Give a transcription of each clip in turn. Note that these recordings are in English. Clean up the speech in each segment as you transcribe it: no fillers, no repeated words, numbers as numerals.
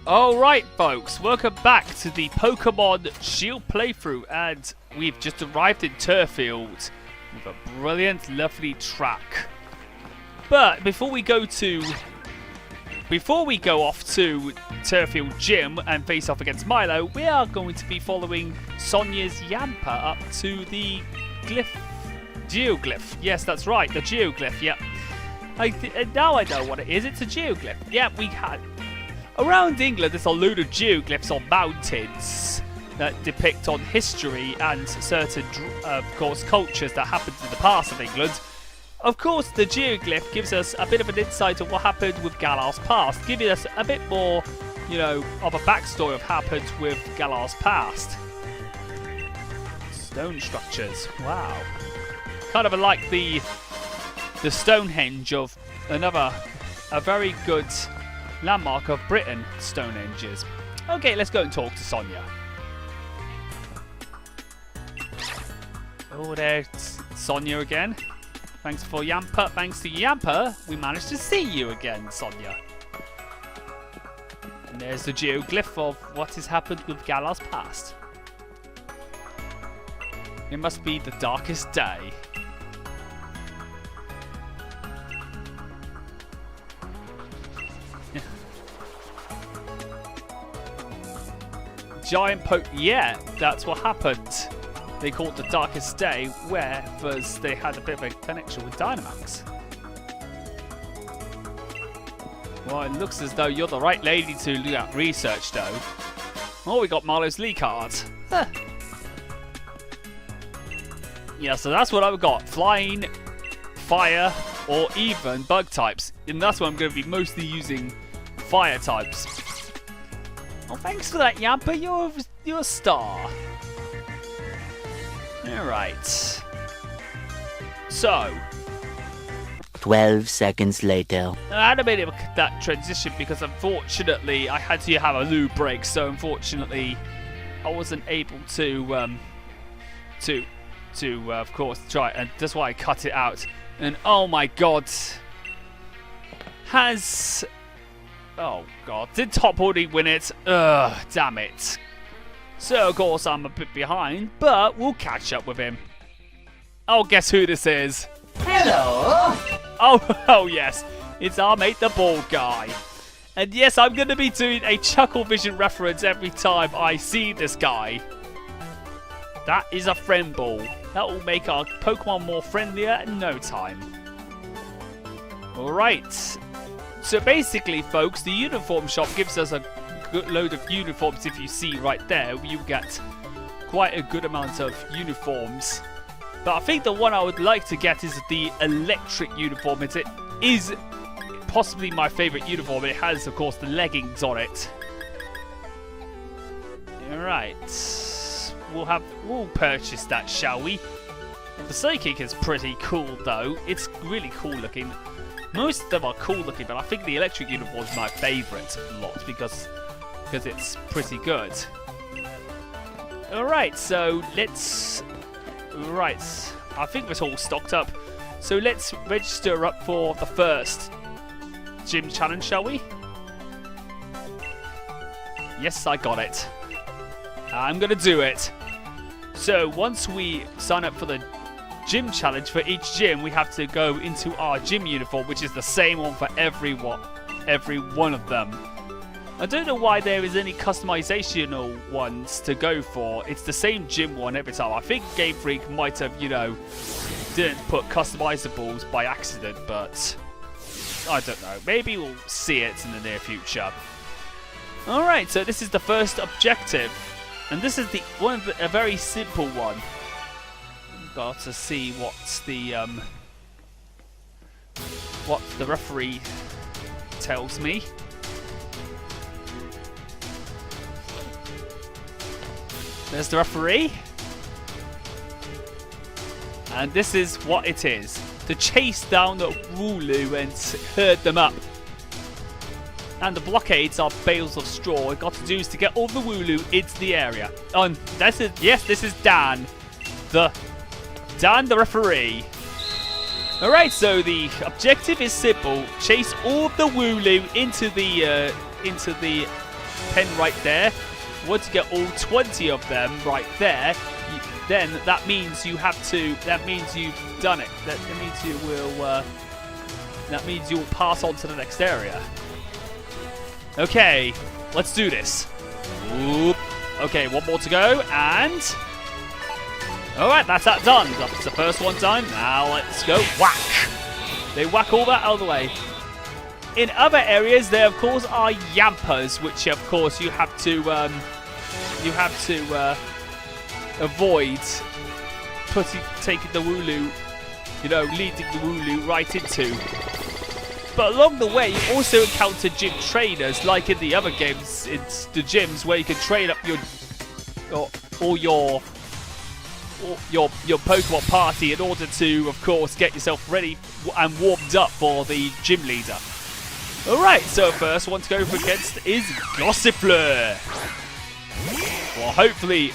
Alright folks, welcome back to the Pokemon Shield playthrough, and we've just arrived in Turffield with a brilliant, lovely track. But before we go off to Turffield Gym and face off against Milo, we are going to be following Sonia's Yamper up to the Geoglyth. Yes, that's right, the Geoglyth, yep. Now I know what it is, it's a Geoglyth. Yep, we had... Around England, there's a load of geoglyphs on mountains that depict on history and certain, of course, cultures that happened in the past of England. Of course, the geoglyph gives us a bit of an insight of what happened with Galar's past, giving us a bit more, you know, of a backstory of what happened with Galar's past. Stone structures, wow. Kind of like the Stonehenge of a very good landmark of Britain, Stonehenges. Okay, let's go and talk to Sonia. Oh, there's Sonia again. Thanks for Yamper. Thanks to Yamper, we managed to see you again, Sonia. And there's the geoglyph of what has happened with Galar's past. It must be the darkest day. Giant yeah, that's what happened. They called the darkest day, where first they had a bit of a connection with Dynamax. Well, it looks as though you're the right lady to do that research, though. Oh, we got Milo's Lee card. Huh. Yeah, so that's what I've got. Flying, fire, or even bug types. And that's what I'm going to be mostly using fire types. Oh, thanks for that, Yamper. You're a star. Alright. So. 12 seconds later. I had a bit of that transition because unfortunately I had to have a loo break. So unfortunately I wasn't able to of course try, and that's why I cut it out. And oh my god. Oh god, did Top Hoodie win it? Ugh, damn it. So of course I'm a bit behind, but we'll catch up with him. Oh, guess who this is? Hello! Oh yes, it's our mate the bald guy. And yes, I'm going to be doing a Chuckle Vision reference every time I see this guy. That is a friend ball. That will make our Pokemon more friendlier in no time. Alright. So basically, folks, the uniform shop gives us a good load of uniforms. If you see right there, you get quite a good amount of uniforms. But I think the one I would like to get is the electric uniform. It is possibly my favourite uniform. It has, of course, the leggings on it. Alright. We'll purchase that, shall we? The Psychic is pretty cool, though. It's really cool looking. Most of them are cool looking, but I think the electric uniform is my favourite lot because it's pretty good. Alright, so let's... Right, I think it's all stocked up. So let's register up for the first gym challenge, shall we? Yes, I got it. I'm going to do it. So once we sign up for the gym challenge, for each gym we have to go into our gym uniform, which is the same one for every one of them. I don't know why there is any customizational ones to go for. It's the same gym one every time. I think Game Freak might have, you know, didn't put customizables by accident, but I don't know. Maybe we'll see it in the near future. Alright, so this is the first objective, and this is a very simple one. Got to see what the referee tells me. There's the referee, and this is what it is: to chase down the Wooloo and herd them up. And the blockades are bales of straw. What we've got to do is to get all the Wooloo into the area. This is Dan the referee. Alright, so the objective is simple. Chase all the Wooloo into the pen right there. Once you get all 20 of them right there, then that means you have to. That means you've done it. That means you will. That means you will pass on to the next area. Okay, let's do this. Whoop. Okay, one more to go, and all right, that's that done. That's the first one done. Now let's go whack. They whack all that out of the way. In other areas, there of course are Yampers, which of course you have to avoid taking the Wooloo, leading the Wooloo right into. But along the way, you also encounter gym trainers, like in the other games. It's the gyms where you can train up your Pokemon party in order to, of course, get yourself ready and warmed up for the gym leader. Alright, so first one to go for against is Gossifleur. Well, hopefully,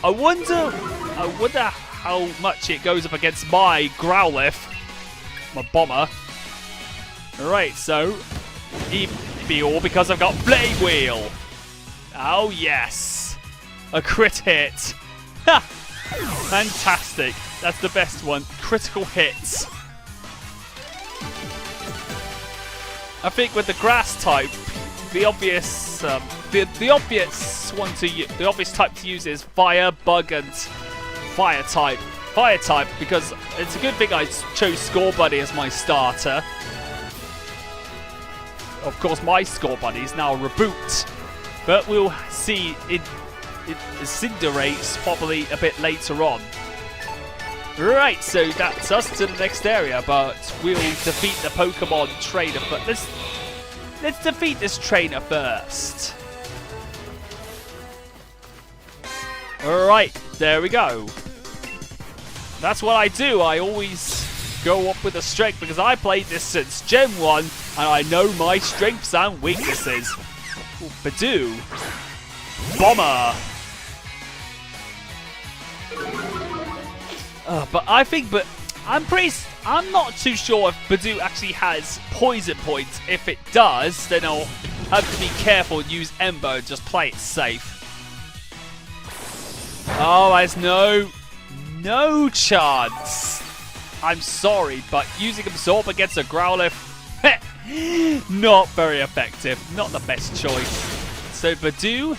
I wonder how much it goes up against my Growlithe, my bomber. Alright, so all because I've got Flame Wheel. Oh yes, a crit hit. Ha! Fantastic. That's the best one. Critical hits. I think with the grass type, the obvious type to use is fire, bug, and fire type. Fire type because it's a good thing I chose Score Buddy as my starter. Of course, my Score Buddy is now a Raboot, but we'll see it incinerates probably a bit later on. Right, so that's us to the next area, but we'll defeat the Pokemon trainer. But let's defeat this trainer first. Alright, there we go. That's what I do. I always go up with a strength because I played this since Gen 1 and I know my strengths and weaknesses. Ooh, Badoo. Bomber. But I'm not too sure if Badoo actually has poison points. If it does, then I'll have to be careful and use Ember and just play it safe. Oh, there's no chance. I'm sorry, but using Absorb against a Growlithe, not very effective. Not the best choice. So Badoo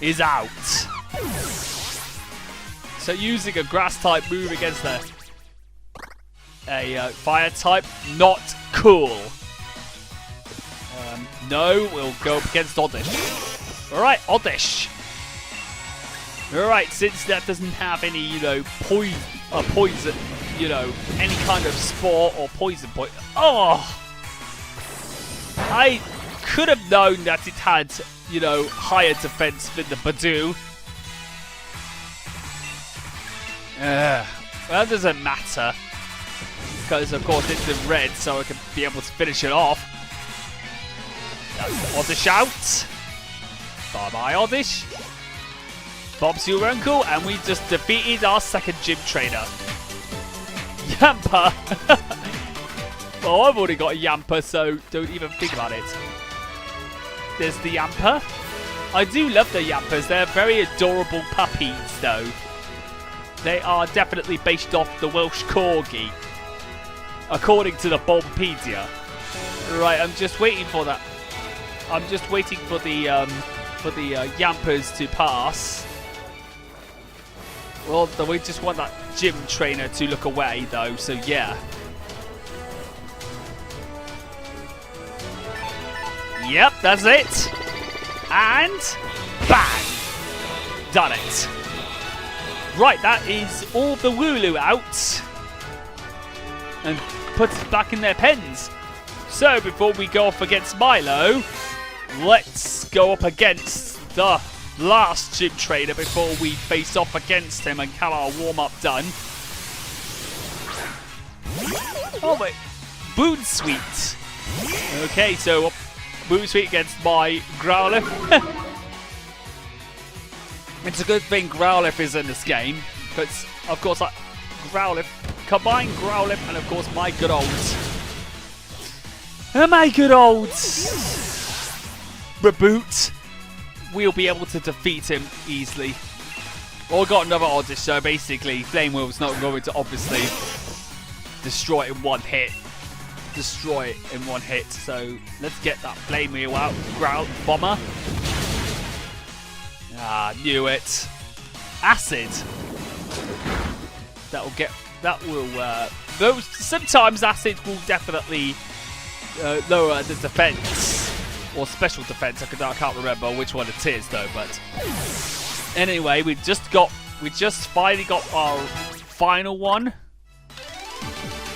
is out. So using a grass type move against a fire type, not cool. No, we'll go up against Oddish. Alright, Oddish. Alright, since that doesn't have any, poison, any kind of spore or poison point. Oh! I could have known that it had, higher defense than the Badoo. Well, that doesn't matter. Because, of course, it's in red, so I can be able to finish it off. That's Oddish out. Bye-bye, Oddish. Bob's your uncle, and we just defeated our second gym trainer. Yamper! Well, I've already got a Yamper, so don't even think about it. There's the Yamper. I do love the Yampers. They're very adorable puppies, though. They are definitely based off the Welsh Corgi, according to the Bulbapedia. Right, I'm just waiting for that. I'm just waiting for the Yampers to pass. Well, we just want that gym trainer to look away, though. So yeah. Yep, that's it. And bang, done it. Right, that is all the Wooloo out and puts it back in their pens. So before we go off against Milo, let's go up against the last gym trainer before we face off against him and have our warm-up done. Oh wait, Boon Sweet. Okay, so Boon Sweet against my Growlithe. It's a good thing Growlithe is in this game, because of course Growlithe, combine Growlithe and of course my good old Raboot, we'll be able to defeat him easily. Or got another Oddish, so basically Flame Wheel's not going to obviously destroy it in one hit. So let's get that Flame Wheel out. Growl Bomber. Ah, knew it. Acid. Those sometimes acid will definitely lower the defense or special defense. I can't remember which one it is though. But anyway, we just finally got our final one.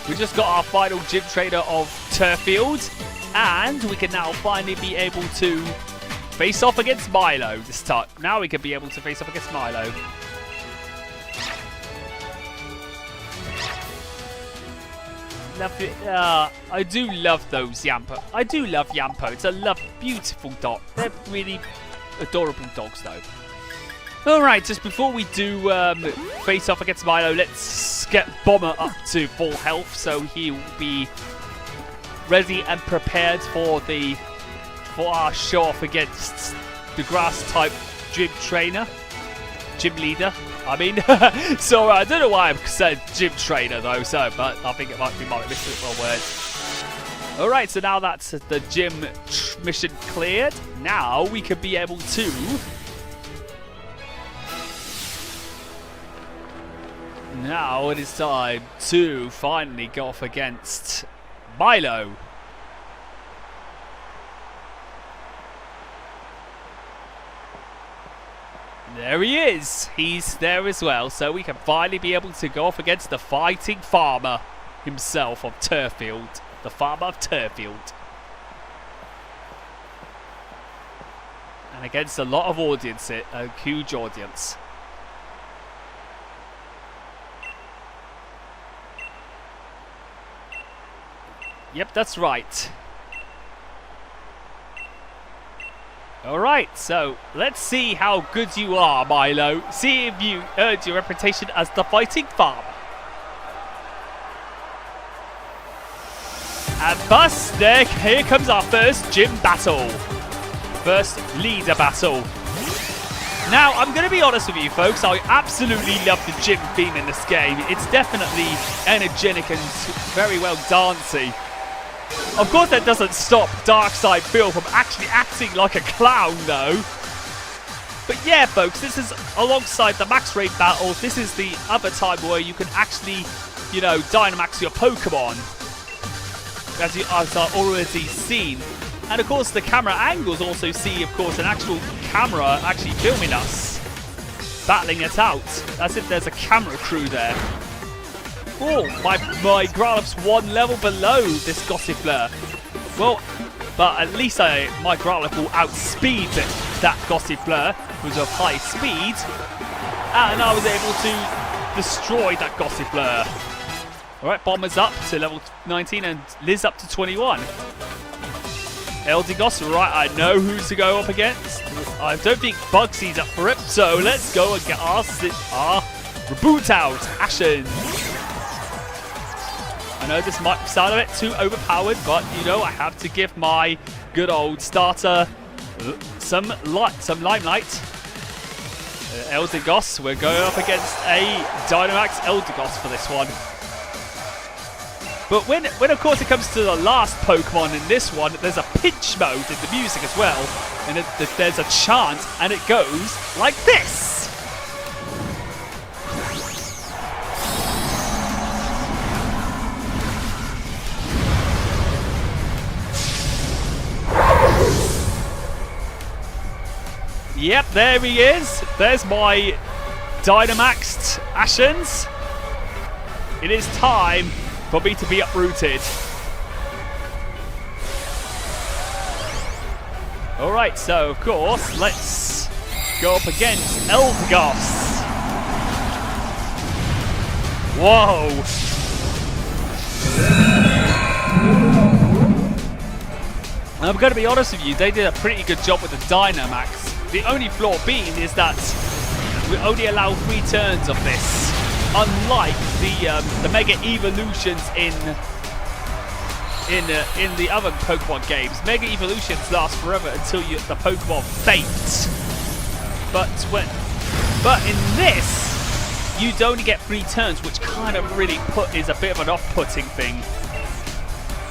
We just got our final gym trainer of Turffield, and we can now finally be able to face off against Milo this time. Now we can be able to face off against Milo. Love it. I do love those Yamper. I do love Yamper. It's a beautiful dog. They're really adorable dogs, though. Alright, just before we do face off against Milo, let's get Bomber up to full health so he'll be ready and prepared for our show off against the grass type gym leader. I mean, so I don't know why I've said gym trainer though, but I think it might be my missing word. Alright, so now that's the gym mission cleared. Now we can be able to now it is time to finally go off against Milo. There he is. He's there as well. So we can finally be able to go off against the fighting farmer himself of Turffield. The farmer of Turffield. And against a lot of audience, a huge audience. Yep, that's right. Alright, so let's see how good you are, Milo. See if you earned your reputation as the fighting farmer. And thus, here comes our first gym battle. First leader battle. Now, I'm going to be honest with you, folks. I absolutely love the gym theme in this game. It's definitely energetic and very well dancey. Of course, that doesn't stop Darkside Phil from actually acting like a clown, though. But yeah, folks, this is alongside the max rate battles. This is the other time where you can actually, you know, Dynamax your Pokemon, as I've already seen. And of course, the camera angles also see, of course, an actual camera actually filming us, battling it out, as if there's a camera crew there. Oh, my Growlithe's one level below this Gossifleur. Well, but at least my Growlithe will outspeed that Gossifleur, who's of high speed. And I was able to destroy that Gossifleur. Alright, Bomber's up to level 19 and Liz up to 21. Eldegoss, right, I know who to go up against. I don't think Bugsy's up for it, so let's go and get our Raboot out, Ashens. I know this might sound a bit too overpowered, but you know I have to give my good old starter some limelight. Eldegoss, we're going up against a Dynamax Eldegoss for this one. But when of course it comes to the last Pokemon in this one, there's a pinch mode in the music as well, and there's a chant, and it goes like this. Yep, there he is. There's my Dynamaxed Ashens. It is time for me to be uprooted. Alright, so of course, let's go up against Eldegoss. Whoa! I'm going to be honest with you, they did a pretty good job with the Dynamax. The only flaw being is that we only allow 3 turns of this, unlike the Mega Evolutions in in the other Pokemon games, Mega Evolutions last forever until the Pokemon faint. But in this, you'd only get 3 turns, which kind of really is a bit of an off-putting thing.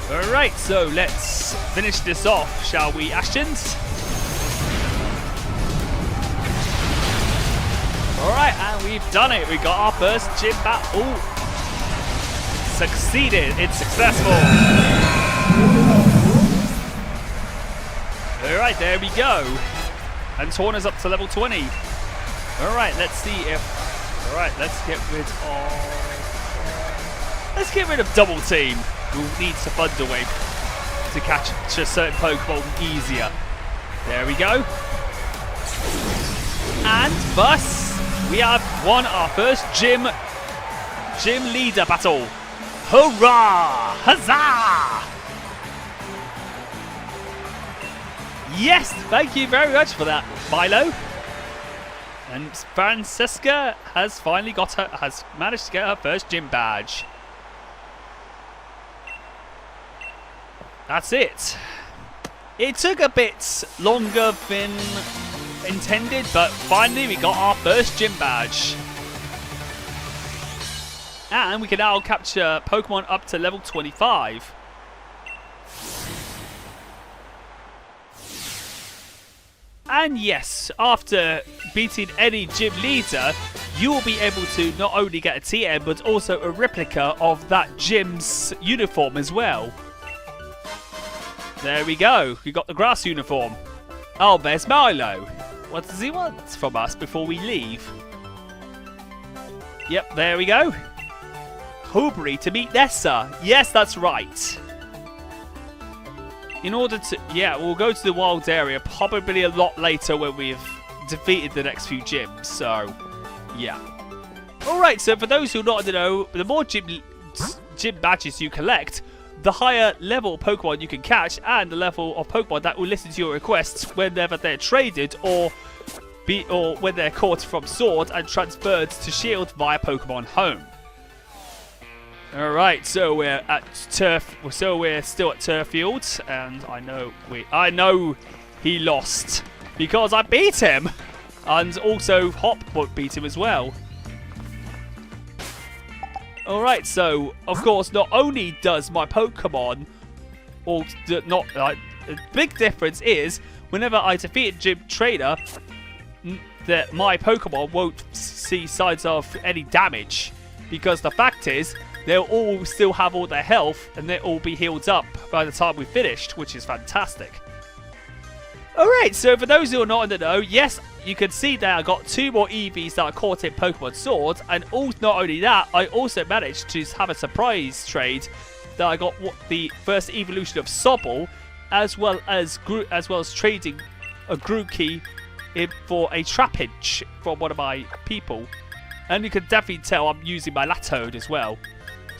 Alright, so let's finish this off, shall we, Ashens? Alright, and we've done it. We got our first gym battle. Succeeded. It's successful. Alright, there we go. And Torna's up to level 20. Alright, let's see if... Alright, let's get rid of Double Team, who needs to Thunderwave to catch a certain Pokemon easier. There we go. And thus, we have won our first gym leader battle. Hurrah! Huzzah! Yes, thank you very much for that, Milo. And Francesca has managed to get her first gym badge. That's it. It took a bit longer than intended, but finally we got our first gym badge. And we can now capture Pokemon up to level 25. And yes, after beating any gym leader, you will be able to not only get a TM, but also a replica of that gym's uniform as well. There we go. We got the grass uniform. Oh, there's Milo. What does he want from us before we leave? Yep, there we go. Hulbury to meet Nessa. Yes, that's right. In order to... Yeah, we'll go to the wild area probably a lot later when we've defeated the next few gyms. So, yeah. Alright, so for those who not know, the more gym badges you collect, the higher level Pokemon you can catch, and the level of Pokemon that will listen to your requests whenever they're traded or when they're caught from Sword and transferred to Shield via Pokemon Home. Alright, so we're still at Turffield, and I know he lost because I beat him, and also Hop beat him as well. Alright, so of course not only does my Pokemon the big difference is whenever I defeat a gym trainer, that my Pokemon won't see signs of any damage, because the fact is they'll all still have all their health and they'll all be healed up by the time we've finished, which is fantastic. Alright, so for those who are not in the know, yes, you can see that I got 2 more EVs that are caught in Pokemon Sword, and not only that, I also managed to have a surprise trade that I got the first evolution of Sobble, as well as trading a Grookey for a Trapinch from one of my people. And you can definitely tell I'm using my Latoad as well.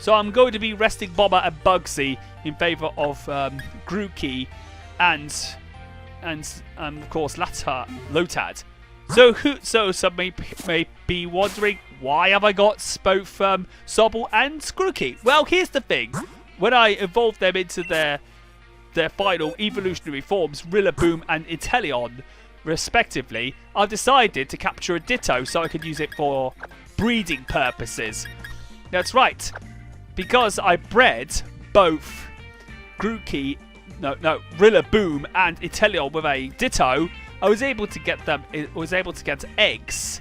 So I'm going to be resting Bomber and Bugsy in favour of Grookey and of course Lotad. So some may be wondering, why have I got both Sobble and Grookey? Well, here's the thing. When I evolved them into their final evolutionary forms, Rillaboom and Inteleon, respectively, I've decided to capture a Ditto so I can use it for breeding purposes. That's right. Because I bred both Rillaboom and Inteleon with a Ditto, I was able to get eggs,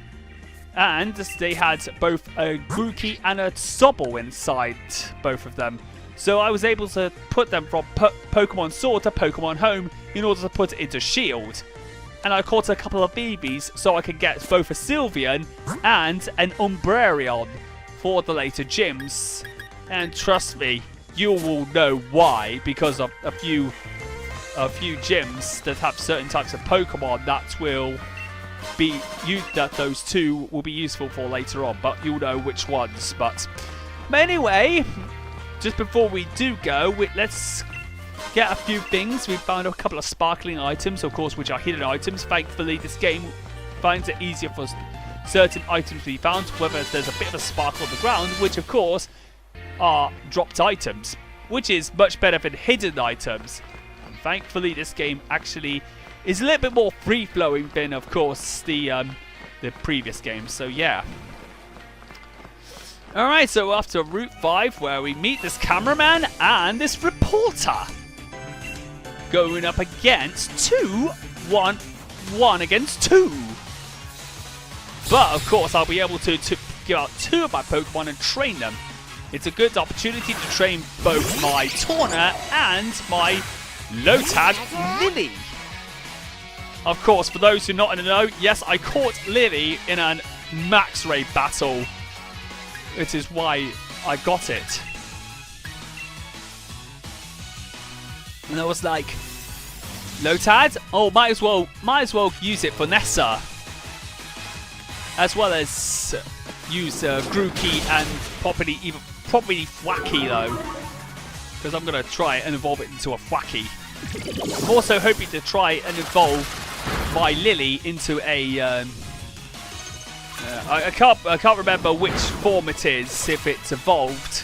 and they had both a Grookey and a Sobble inside both of them. So I was able to put them from Pokemon Sword to Pokemon Home in order to put it into Shield. And I caught a couple of BBs so I could get both a Sylveon and an Umbreon for the later gyms. And trust me, you will know why, because of a few gyms that have certain types of Pokemon that will be those two will be useful for later on, but you'll know which ones. But anyway, just before we do go, let's get a few things. We found a couple of sparkling items, of course, which are hidden items. Thankfully, this game finds it easier for certain items to be found, whether there's a bit of a sparkle on the ground, which of course are dropped items. which is much better than hidden items. And thankfully, this game actually is a little bit more free-flowing than, of course, the previous game. So, yeah. Alright, so after Route 5, where we meet this cameraman and this reporter. Going up against 1 against 2. But, of course, I'll be able to give out 2 of my Pokemon and train them. It's a good opportunity to train both my Tawna and my Lotad Lily. Of course, for those who are not in the know, yes, I caught Lily in a max raid battle. It is why I got it. And I was like, Lotad? Oh, might as well use it for Nessa. As well as use Grookey and probably Thwacky though. Because I'm going to try and evolve it into a Thwacky. I'm also hoping to try and evolve my Lily into a... I can't remember which form it is, if it's evolved.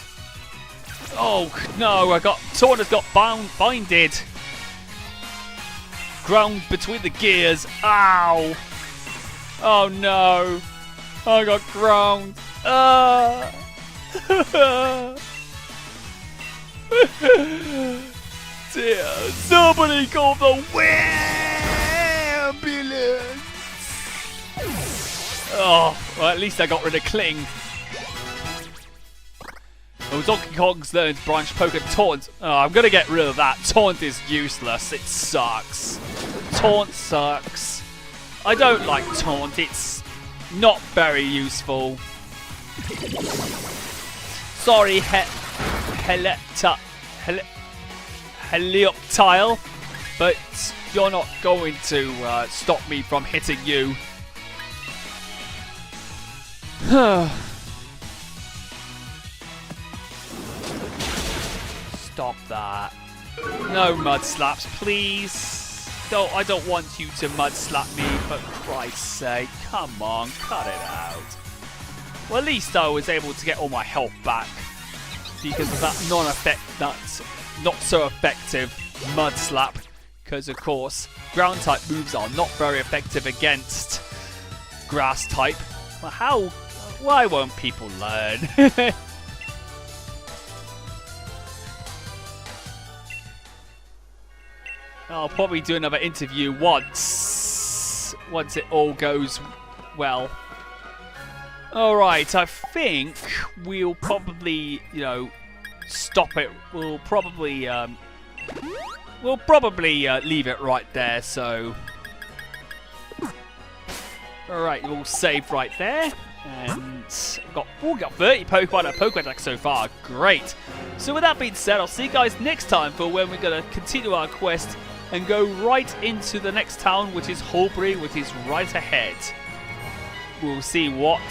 Oh no, Tawna's got binded. Ground between the gears. Ow! Oh no! I got ground. Dear, somebody call the ambulance! Oh, well, at least I got rid of Kling. Oh, Donkey Kong's learned branch poke and taunt. Oh, I'm gonna get rid of that. Taunt is useless. It sucks. Taunt sucks. I don't like taunt. It's not very useful. Sorry, Helioptile, but you're not going to stop me from hitting you. Stop that. No mud slaps, please. I don't want you to mud slap me, for Christ's sake. Come on, cut it out. Well, at least I was able to get all my health back because of that not so effective mud slap. Because, of course, ground type moves are not very effective against grass type. Well, why won't people learn? I'll probably do another interview once it all goes well. Alright, I think we'll probably, stop it. We'll probably leave it right there, so... Alright, we'll save right there. And we got 30 Pokemon and a Pokemon deck so far. Great. So with that being said, I'll see you guys next time for when we're going to continue our quest and go right into the next town, which is Hulbury, which is right ahead. We'll see what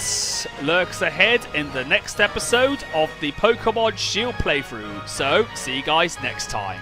lurks ahead in the next episode of the Pokemon Shield playthrough. So, see you guys next time.